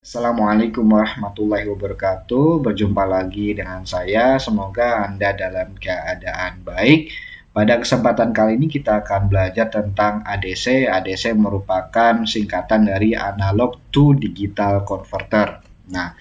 Assalamualaikum warahmatullahi wabarakatuh. Berjumpa lagi dengan saya. Semoga Anda dalam keadaan baik. Pada kesempatan kali ini kita akan belajar tentang ADC. ADC merupakan singkatan dari Analog to Digital Converter. Nah,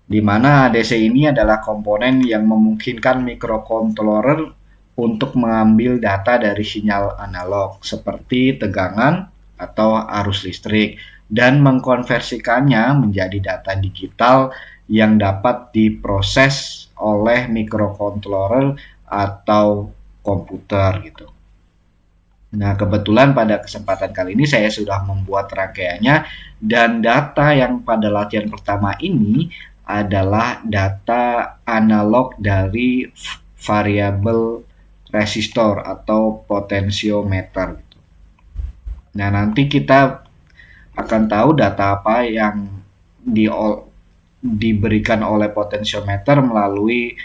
di mana ADC ini adalah komponen yang memungkinkan microcontroller untuk mengambil data dari sinyal analog seperti tegangan atau arus listrik dan mengkonversikannya menjadi data digital yang dapat diproses oleh microcontroller atau komputer gitu. Nah, kebetulan pada kesempatan kali ini saya sudah membuat rangkaiannya dan data yang pada latihan pertama ini adalah data analog dari variabel resistor atau potensiometer. Nah, nanti kita akan tahu data apa yang diberikan oleh potensiometer melalui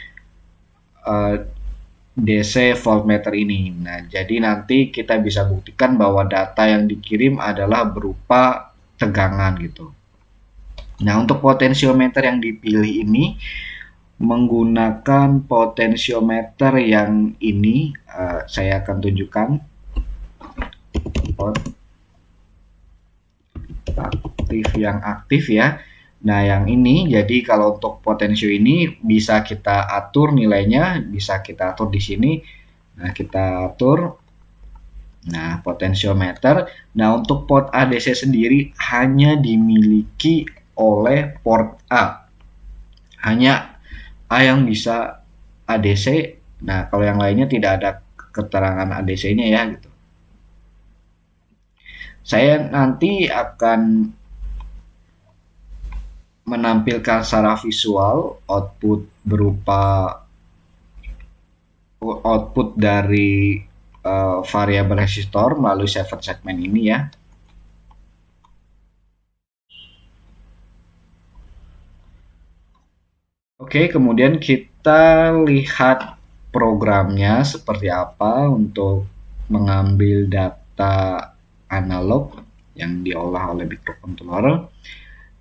DC voltmeter ini. Nah, jadi nanti kita bisa buktikan bahwa data yang dikirim adalah berupa tegangan gitu. Nah, untuk potensiometer yang dipilih ini menggunakan potensiometer yang ini, saya akan tunjukkan aktif yang aktif ya. Nah, yang ini jadi kalau untuk potensio ini bisa kita atur nilainya, bisa kita atur di sini. Nah, kita atur. Nah, potensiometer. Nah, untuk port ADC sendiri hanya dimiliki oleh port A. Hanya A yang bisa ADC. Nah, kalau yang lainnya tidak ada keterangan ADC-nya ya gitu. Saya nanti akan menampilkan secara visual output berupa output dari variabel resistor melalui 7 segmen ini ya. Oke, kemudian kita lihat programnya seperti apa untuk mengambil data analog yang diolah oleh microcontroller.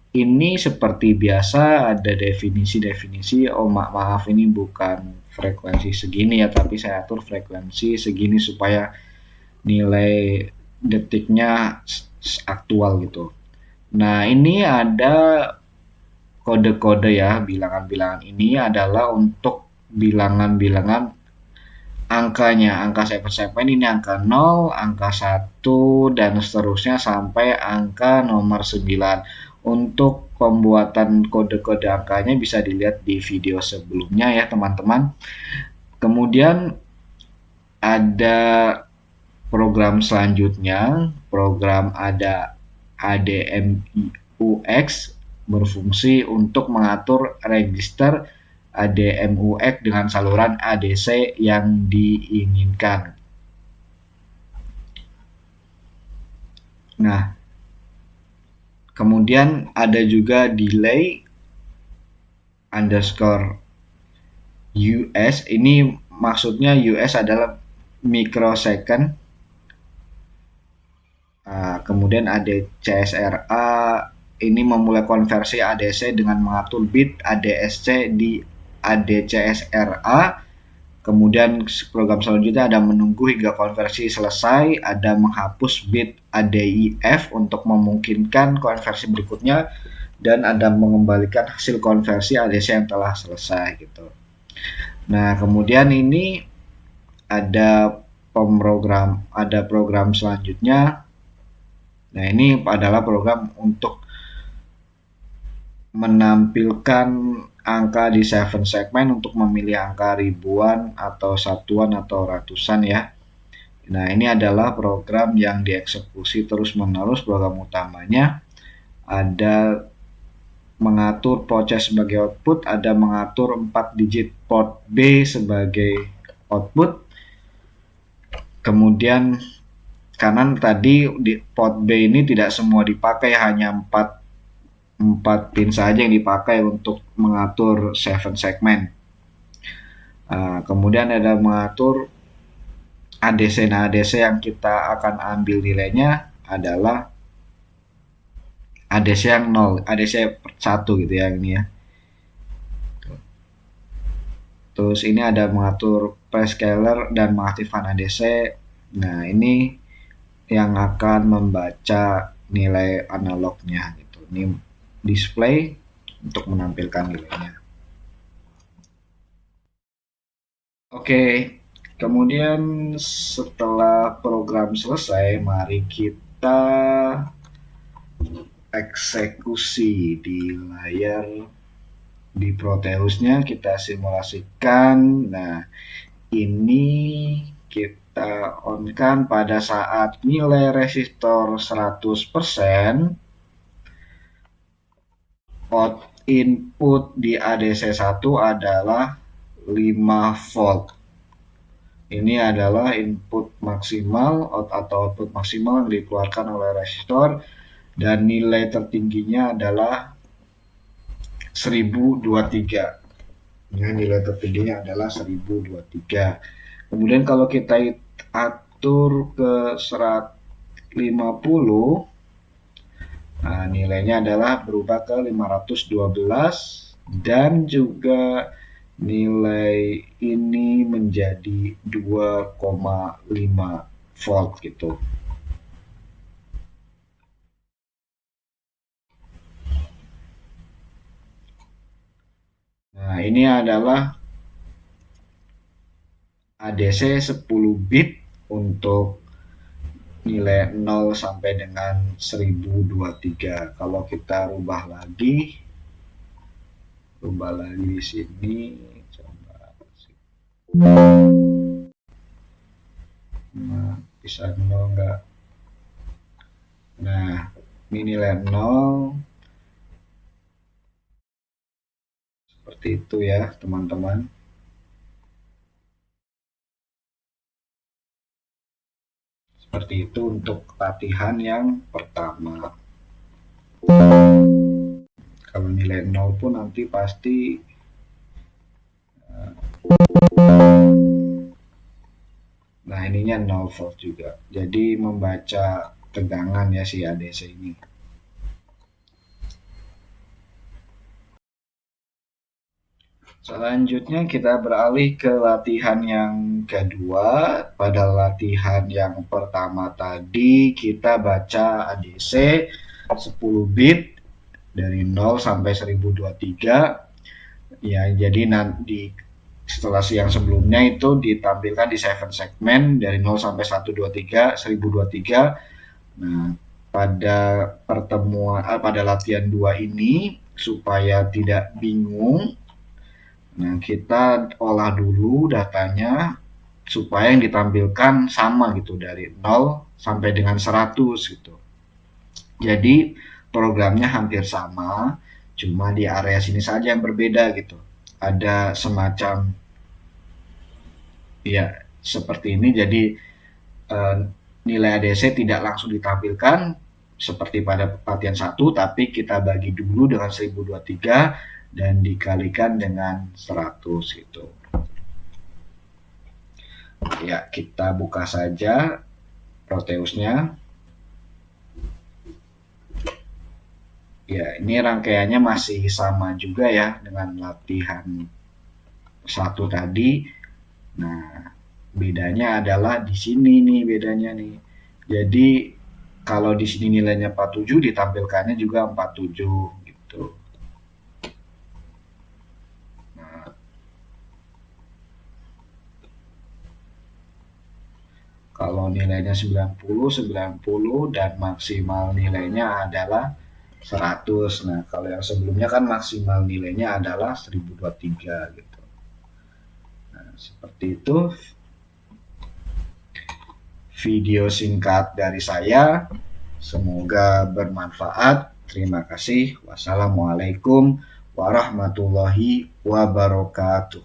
Ini seperti biasa ada definisi-definisi. Oh, maaf ini bukan frekuensi segini ya, tapi saya atur frekuensi segini supaya nilai detiknya aktual gitu. Nah, ini ada kode-kode ya, bilangan-bilangan ini adalah untuk bilangan-bilangan angkanya. Angka segmen ini angka 0, angka 1, dan seterusnya sampai angka nomor 9. Untuk pembuatan kode-kode angkanya bisa dilihat di video sebelumnya ya teman-teman. Kemudian ada program selanjutnya, program ada ADMUX berfungsi untuk mengatur register ADMUX dengan saluran ADC yang diinginkan. Nah, kemudian ada juga delay underscore US. Ini maksudnya US adalah microsecond. Kemudian ada CSRA. Ini memulai konversi ADC dengan mengatur bit ADSC di ADCSRA. Kemudian program selanjutnya ada menunggu hingga konversi selesai, ada menghapus bit ADIF untuk memungkinkan konversi berikutnya, dan ada mengembalikan hasil konversi ADC yang telah selesai gitu. Nah, kemudian ini ada program selanjutnya. Nah, ini adalah program untuk menampilkan angka di 7 segmen untuk memilih angka ribuan atau satuan atau ratusan ya. Nah, ini adalah program yang dieksekusi terus-menerus. Program utamanya ada mengatur proses sebagai output, ada mengatur 4 digit port B sebagai output. Kemudian kanan tadi di port B ini tidak semua dipakai, hanya 4 pin saja yang dipakai untuk mengatur 7 segmen. Kemudian ada mengatur ADC. Nah, ADC yang kita akan ambil nilainya adalah ADC yang 0, ADC 1 gitu ya ini ya. Terus ini ada mengatur prescaler dan mengaktifkan ADC. Nah, ini yang akan membaca nilai analognya gitu. Ini display untuk menampilkan nilainya. Oke, kemudian setelah program selesai, mari kita eksekusi di layar di Proteusnya, kita simulasikan. Nah, ini kita on-kan pada saat nilai resistor 100%, out input di ADC1 adalah 5 volt. Ini adalah input maksimal atau output maksimal yang dikeluarkan oleh resistor, dan nilai tertingginya adalah 1023. Nilai tertingginya adalah 1023. Kemudian kalau kita atur ke 150, nah nilainya adalah berubah ke 512, dan juga nilai ini menjadi 2,5 volt gitu. Nah, ini adalah ADC 10 bit untuk nilai 0 sampai dengan 1023. Kalau kita rubah lagi di sini, coba nah, bisa 0 enggak? Nah, ini nilai 0 seperti itu ya teman-teman. Seperti itu untuk latihan yang pertama. Kalau nilai 0 pun nanti pasti nah ininya 0 volt juga. Jadi membaca tegangan ya si ADC ini. Selanjutnya kita beralih ke latihan yang kedua. Pada latihan yang pertama tadi kita baca ADC 10 bit dari 0 sampai 1023. Ya, jadi nanti setelah yang sebelumnya itu ditampilkan di 7 segmen dari 0 sampai 123, 1023. Nah, pada pada latihan 2 ini supaya tidak bingung, nah kita olah dulu datanya supaya yang ditampilkan sama gitu dari 0 sampai dengan 100 gitu. Jadi programnya hampir sama, cuma di area sini saja yang berbeda gitu. Ada semacam ya seperti ini, jadi nilai ADC tidak langsung ditampilkan seperti pada latihan 1, tapi kita bagi dulu dengan 1023 dan dikalikan dengan 100 gitu. Ya, kita buka saja Proteusnya. Ya, ini rangkaiannya masih sama juga ya dengan latihan 1 tadi. Nah, bedanya adalah di sini nih bedanya nih. Jadi kalau di sini nilainya 47, ditampilkannya juga 47 gitu. Nah, kalau nilainya 90 dan maksimal nilainya adalah 100. Nah, kalau yang sebelumnya kan maksimal nilainya adalah 1023 gitu. Nah, seperti itu video singkat dari saya. Semoga bermanfaat. Terima kasih. Wassalamualaikum warahmatullahi wabarakatuh.